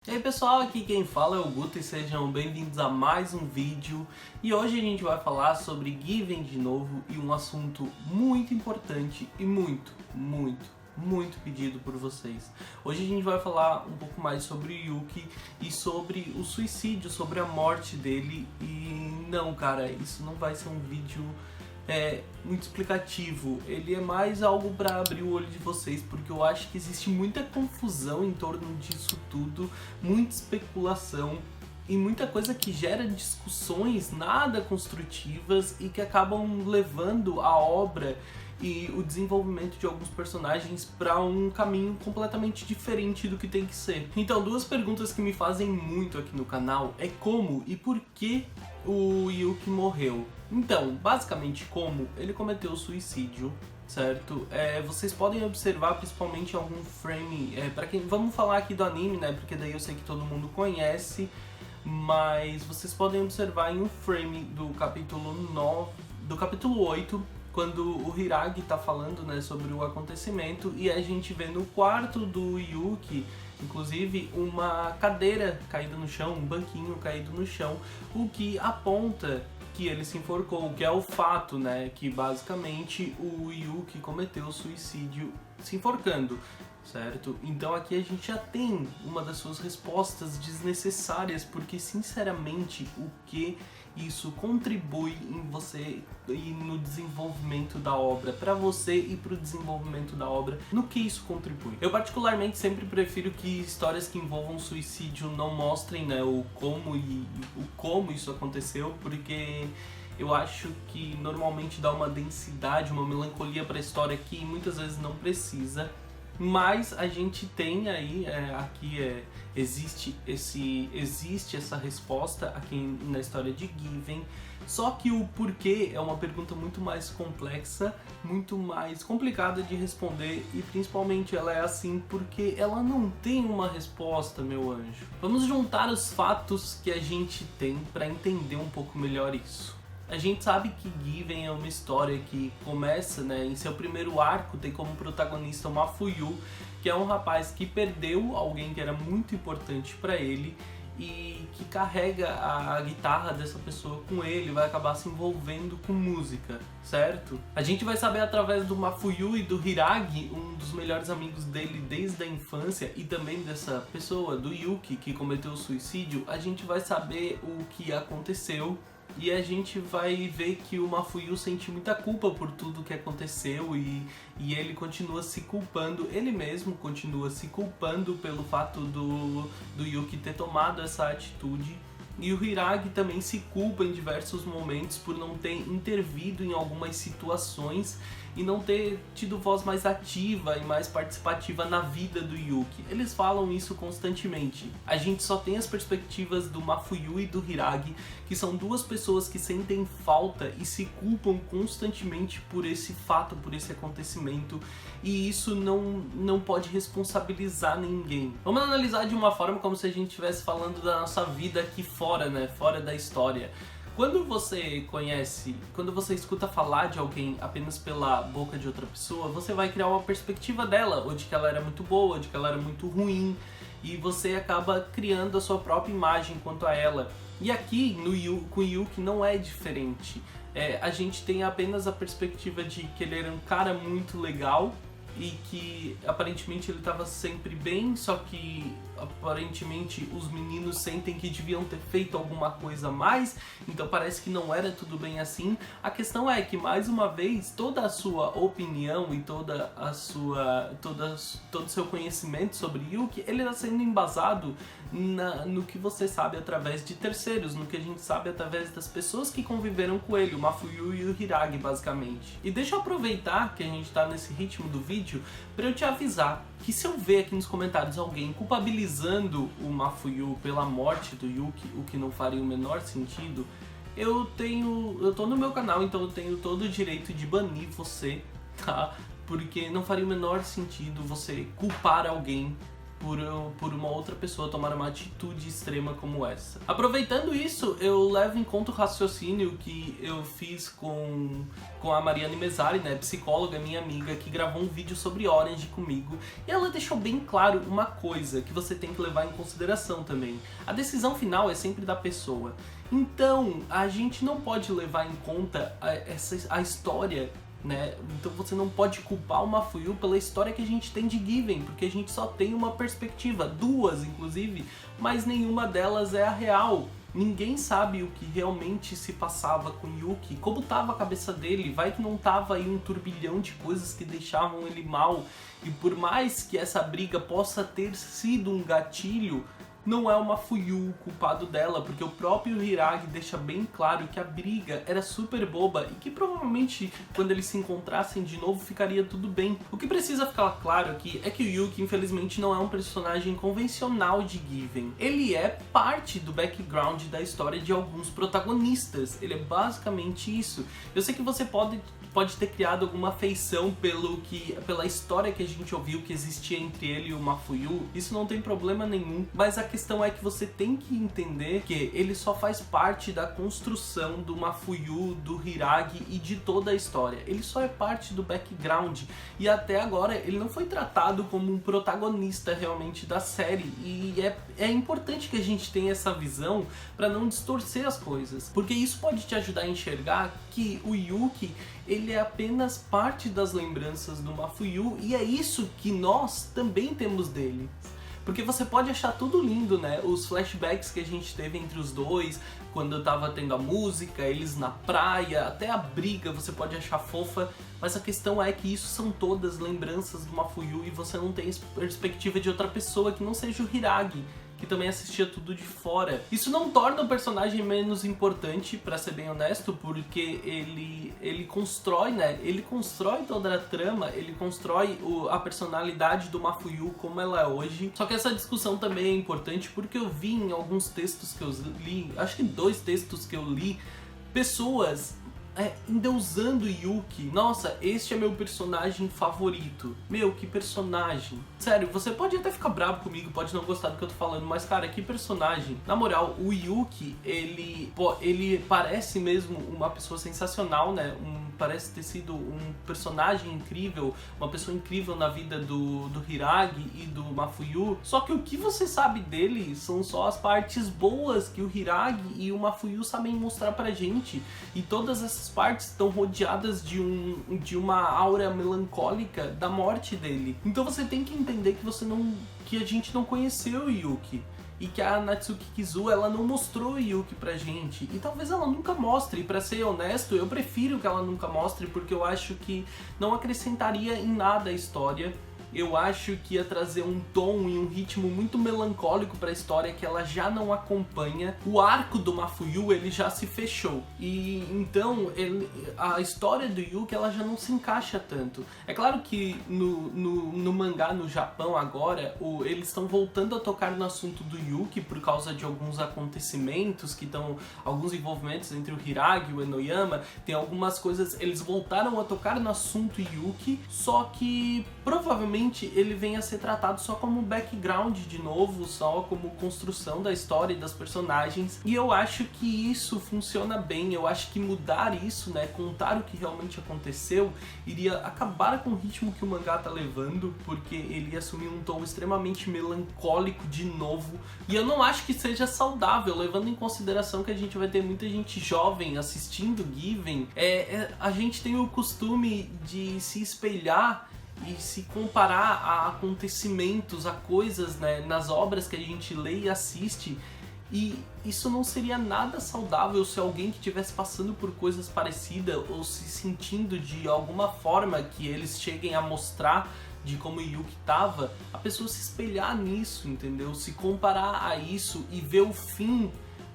E aí pessoal, aqui quem fala é o Guto e sejam bem-vindos a mais um vídeo. E hoje a gente vai falar sobre Given de novo e um assunto muito importante e muito pedido por vocês. Hoje a gente vai falar um pouco mais sobre o Yuki e sobre o suicídio, sobre a morte dele. E não, cara, isso não vai ser um vídeo muito explicativo, ele é mais algo para abrir o olho de vocês, porque eu acho que existe muita confusão em torno disso tudo, muita especulação e muita coisa que gera discussões nada construtivas e que acabam levando a obra e o desenvolvimento de alguns personagens para um caminho completamente diferente do que tem que ser. Então, duas perguntas que me fazem muito aqui no canal é como e por que o Yuki morreu. Então, basicamente como ele cometeu suicídio, certo? Vocês podem observar principalmente algum frame, para quem vamos falar aqui do anime, né? Porque daí eu sei que todo mundo conhece, mas vocês podem observar em um frame do capítulo 9, do capítulo 8, quando o Hiragi tá falando, né, sobre o acontecimento, e a gente vê no quarto do Yuki, inclusive, uma cadeira caída no chão, um banquinho caído no chão, o que aponta que ele se enforcou, o que é o fato, né, que basicamente o Yuki cometeu suicídio se enforcando, certo? Então aqui a gente já tem uma das suas respostas desnecessárias, porque sinceramente o que isso contribui em você e no desenvolvimento da obra, para você e para o desenvolvimento da obra, no que isso contribui? Eu particularmente sempre prefiro que histórias que envolvam suicídio não mostrem, né, o como isso aconteceu, porque eu acho que normalmente dá uma densidade, uma melancolia para a história que muitas vezes não precisa. Mas a gente tem aí, existe essa resposta aqui na história de Given, só que o porquê é uma pergunta muito mais complexa, muito mais complicada de responder e principalmente ela é assim porque ela não tem uma resposta, meu anjo. Vamos juntar os fatos que a gente tem para entender um pouco melhor isso. A gente sabe que Given é uma história que começa, né, em seu primeiro arco, tem como protagonista o Mafuyu, que é um rapaz que perdeu alguém que era muito importante para ele e que carrega a guitarra dessa pessoa com ele, vai acabar se envolvendo com música, certo? A gente vai saber através do Mafuyu e do Hiragi, um dos melhores amigos dele desde a infância, e também dessa pessoa, do Yuki, que cometeu o suicídio, a gente vai saber o que aconteceu. E a gente vai ver que o Mafuyu sente muita culpa por tudo que aconteceu e ele continua se culpando, ele mesmo continua se culpando pelo fato do Yuki ter tomado essa atitude. E o Hiragi também se culpa em diversos momentos por não ter intervido em algumas situações e não ter tido voz mais ativa e mais participativa na vida do Yuki. Eles falam isso constantemente. A gente só tem as perspectivas do Mafuyu e do Hiragi, que são duas pessoas que sentem falta e se culpam constantemente por esse fato, por esse acontecimento, e isso não pode responsabilizar ninguém. Vamos analisar de uma forma como se a gente estivesse falando da nossa vida aqui fora, né? Fora da história. Quando você escuta falar de alguém apenas pela boca de outra pessoa, você vai criar uma perspectiva dela, ou de que ela era muito boa, ou de que ela era muito ruim, e você acaba criando a sua própria imagem quanto a ela. E aqui com o Yuki não é diferente. A gente tem apenas a perspectiva de que ele era um cara muito legal e que aparentemente ele estava sempre bem, só que aparentemente os meninos sentem que deviam ter feito alguma coisa a mais, então parece que não era tudo bem assim. A questão é que, mais uma vez, toda a sua opinião e todo o seu conhecimento sobre Yuki, ele está sendo embasado no que você sabe através de terceiros, no que a gente sabe através das pessoas que conviveram com ele, o Mafuyu e o Hiragi, basicamente. E deixa eu aproveitar que a gente está nesse ritmo do vídeo para eu te avisar que se eu ver aqui nos comentários alguém culpabilizando o Mafuyu pela morte do Yuki, o que não faria o menor sentido, eu tô no meu canal, então eu tenho todo o direito de banir você, tá? Porque não faria o menor sentido você culpar alguém por uma outra pessoa tomar uma atitude extrema como essa. Aproveitando isso, eu levo em conta o raciocínio que eu fiz com a Mariane Mesari, né, psicóloga, minha amiga, que gravou um vídeo sobre Orange comigo, e ela deixou bem claro uma coisa que você tem que levar em consideração também. A decisão final é sempre da pessoa. Então, a gente não pode levar em conta a história, né? Então você não pode culpar o Mafuyu pela história que a gente tem de Given, porque a gente só tem uma perspectiva, duas inclusive, mas nenhuma delas é a real. Ninguém sabe o que realmente se passava com Yuki, como tava a cabeça dele, vai que não tava aí um turbilhão de coisas que deixavam ele mal, e por mais que essa briga possa ter sido um gatilho, não é o Mafuyu o culpado dela, porque o próprio Hiragi deixa bem claro que a briga era super boba e que provavelmente quando eles se encontrassem de novo ficaria tudo bem. O que precisa ficar claro aqui é que o Yuki infelizmente não é um personagem convencional de Given. Ele é parte do background da história de alguns protagonistas, ele é basicamente isso. Eu sei que você pode ter criado alguma afeição pela história que a gente ouviu que existia entre ele e o Mafuyu, isso não tem problema nenhum, mas a questão é que você tem que entender que ele só faz parte da construção do Mafuyu, do Hiragi e de toda a história. Ele só é parte do background e até agora ele não foi tratado como um protagonista realmente da série, e é importante que a gente tenha essa visão para não distorcer as coisas, porque isso pode te ajudar a enxergar que o Yuki, ele é apenas parte das lembranças do Mafuyu, e é isso que nós também temos dele. Porque você pode achar tudo lindo, né? Os flashbacks que a gente teve entre os dois, quando tava tendo a música, eles na praia, até a briga você pode achar fofa, mas a questão é que isso são todas lembranças do Mafuyu e você não tem perspectiva de outra pessoa que não seja o Hiragi, que também assistia tudo de fora. Isso não torna o personagem menos importante, pra ser bem honesto, porque ele constrói, né? Ele constrói toda a trama, ele constrói a personalidade do Mafuyu como ela é hoje. Só que essa discussão também é importante porque eu vi em alguns textos que eu li, acho que 2 textos que eu li, pessoas endeusando Yuki. Nossa, este é meu personagem favorito. Meu, que personagem. Sério, você pode até ficar bravo comigo, pode não gostar do que eu tô falando, mas cara, que personagem. Na moral, o Yuki, ele parece mesmo uma pessoa sensacional, né? Parece ter sido um personagem incrível, uma pessoa incrível na vida do Hiragi e do Mafuyu. Só que o que você sabe dele são só as partes boas que o Hiragi e o Mafuyu sabem mostrar pra gente. E todas essas partes estão rodeadas de uma aura melancólica da morte dele. Então você tem que entender que a gente não conheceu o Yuki. E que a Natsuki Kizu, ela não mostrou o Yuki pra gente. E talvez ela nunca mostre. E pra ser honesto, eu prefiro que ela nunca mostre, porque eu acho que não acrescentaria em nada a história. Eu acho que ia trazer um tom e um ritmo muito melancólico pra história que ela já não acompanha. O arco do Mafuyu, ele já se fechou. E então, a história do Yuki, ela já não se encaixa tanto. É claro que no mangá, no Japão agora, eles estão voltando a tocar no assunto do Yuki por causa de alguns acontecimentos que estão... alguns envolvimentos entre o Hiragi e o Enoyama. Tem algumas coisas... eles voltaram a tocar no assunto Yuki, só que provavelmente ele vem a ser tratado só como background de novo, só como construção da história e das personagens, e eu acho que isso funciona bem. Eu acho que mudar isso, né, contar o que realmente aconteceu, iria acabar com o ritmo que o mangá tá levando, porque ele ia assumir um tom extremamente melancólico de novo, e eu não acho que seja saudável, levando em consideração que a gente vai ter muita gente jovem assistindo Given. A gente tem o costume de se espelhar e se comparar a acontecimentos, a coisas, né, nas obras que a gente lê e assiste, e isso não seria nada saudável se alguém que estivesse passando por coisas parecidas ou se sentindo de alguma forma que eles cheguem a mostrar de como o Yuki tava, a pessoa se espelhar nisso, entendeu? Se comparar a isso e ver o fim,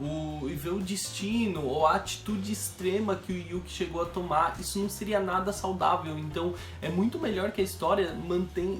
e ver o destino ou a atitude extrema que o Yuki chegou a tomar, isso não seria nada saudável. Então é muito melhor que a história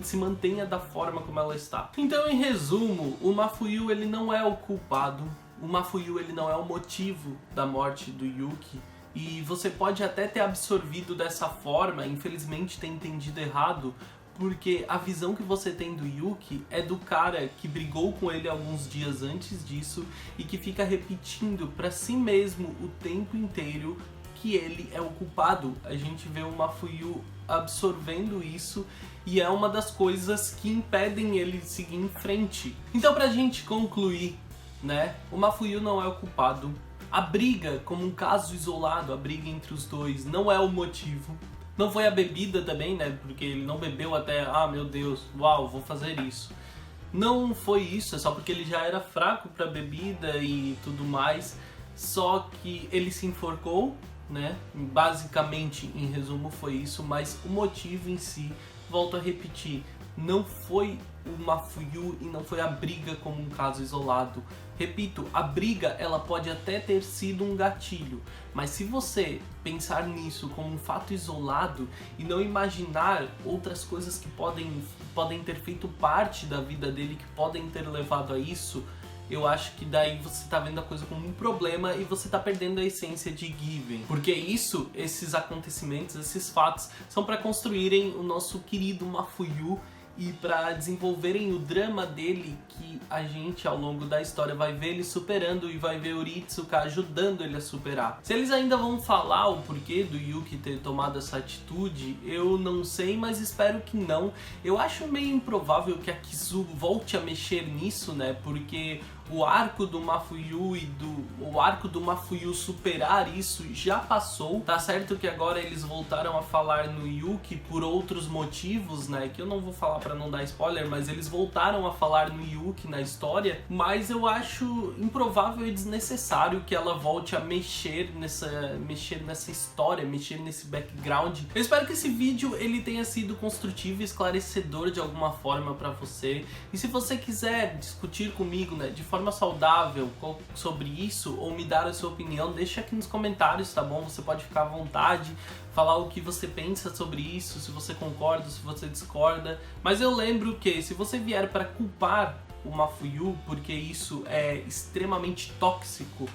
se mantenha da forma como ela está. Então, em resumo, o Mafuyu, ele não é o culpado, o Mafuyu, ele não é o motivo da morte do Yuki. E você pode até ter absorvido dessa forma, infelizmente ter entendido errado, porque a visão que você tem do Yuki é do cara que brigou com ele alguns dias antes disso e que fica repetindo pra si mesmo o tempo inteiro que ele é o culpado. A gente vê o Mafuyu absorvendo isso e é uma das coisas que impedem ele seguir em frente. Então, pra gente concluir, né, o Mafuyu não é o culpado. A briga, como um caso isolado, a briga entre os dois, não é o motivo. Não foi a bebida também, né? Porque ele não bebeu até, ah, meu Deus, uau, vou fazer isso. Não foi isso, é só porque ele já era fraco pra bebida e tudo mais. Só que ele se enforcou, né? Basicamente, em resumo, foi isso. Mas o motivo em si, volto a repetir, não foi o Mafuyu e não foi a briga como um caso isolado. Repito, a briga ela pode até ter sido um gatilho, mas se você pensar nisso como um fato isolado e não imaginar outras coisas que podem ter feito parte da vida dele, que podem ter levado a isso, eu acho que daí você tá vendo a coisa como um problema e você tá perdendo a essência de Given. Porque esses acontecimentos, esses fatos, são para construírem o nosso querido Mafuyu e para desenvolverem o drama dele, que a gente ao longo da história vai ver ele superando e vai ver o Ritsuka ajudando ele a superar. Se eles ainda vão falar o porquê do Yuki ter tomado essa atitude, eu não sei, mas espero que não. Eu acho meio improvável que a Kizu volte a mexer nisso, né? Porque o arco do Mafuyu o arco do Mafuyu superar isso já passou. Tá certo que agora eles voltaram a falar no Yuki por outros motivos, né? Que eu não vou falar pra não dar spoiler, mas eles voltaram a falar no Yuki na história. Mas eu acho improvável e desnecessário que ela volte a mexer nessa história, mexer nesse background. Eu espero que esse vídeo ele tenha sido construtivo e esclarecedor de alguma forma pra você. E se você quiser discutir comigo, né, de forma saudável sobre isso, ou me dar a sua opinião, deixa aqui nos comentários, tá bom? Você pode ficar à vontade, falar o que você pensa sobre isso, se você concorda, se você discorda. Mas eu lembro que se você vier para culpar o Mafuyu, porque isso é extremamente tóxico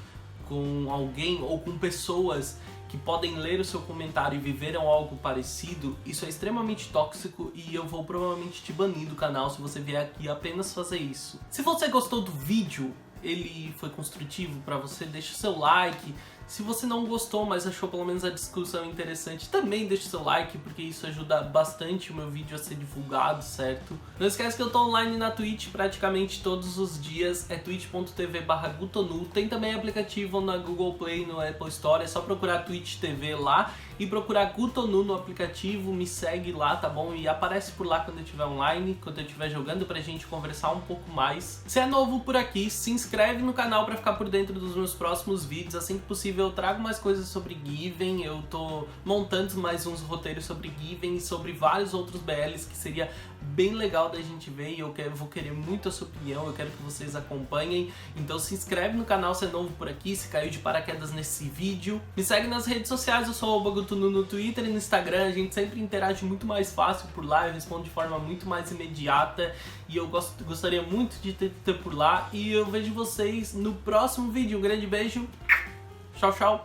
com alguém ou com pessoas que podem ler o seu comentário e viveram algo parecido, isso é extremamente tóxico e eu vou provavelmente te banir do canal se você vier aqui apenas fazer isso. Se você gostou do vídeo, ele foi construtivo pra você, deixa o seu like. Se você não gostou, mas achou pelo menos a discussão interessante, também deixa o seu like, porque isso ajuda bastante o meu vídeo a ser divulgado, certo? Não esquece que eu tô online na Twitch praticamente todos os dias, é twitch.tv/gutonu. Tem também aplicativo na Google Play, no Apple Store, é só procurar Twitch TV lá e procurar Gutonu no aplicativo, me segue lá, tá bom? E aparece por lá quando eu estiver online, quando eu estiver jogando, pra gente conversar um pouco mais. Se é novo por aqui, se inscreve no canal pra ficar por dentro dos meus próximos vídeos, assim que possível eu trago mais coisas sobre Given, eu tô montando mais uns roteiros sobre Given e sobre vários outros BLs que seria bem legal da gente ver e eu vou querer muito a sua opinião, eu quero que vocês acompanhem. Então se inscreve no canal se é novo por aqui, se caiu de paraquedas nesse vídeo. Me segue nas redes sociais, eu sou o Gutonu no Twitter e no Instagram, a gente sempre interage muito mais fácil por lá, eu respondo de forma muito mais imediata e eu gostaria muito de ter por lá e eu vejo vocês no próximo vídeo. Um grande beijo, tchau, tchau!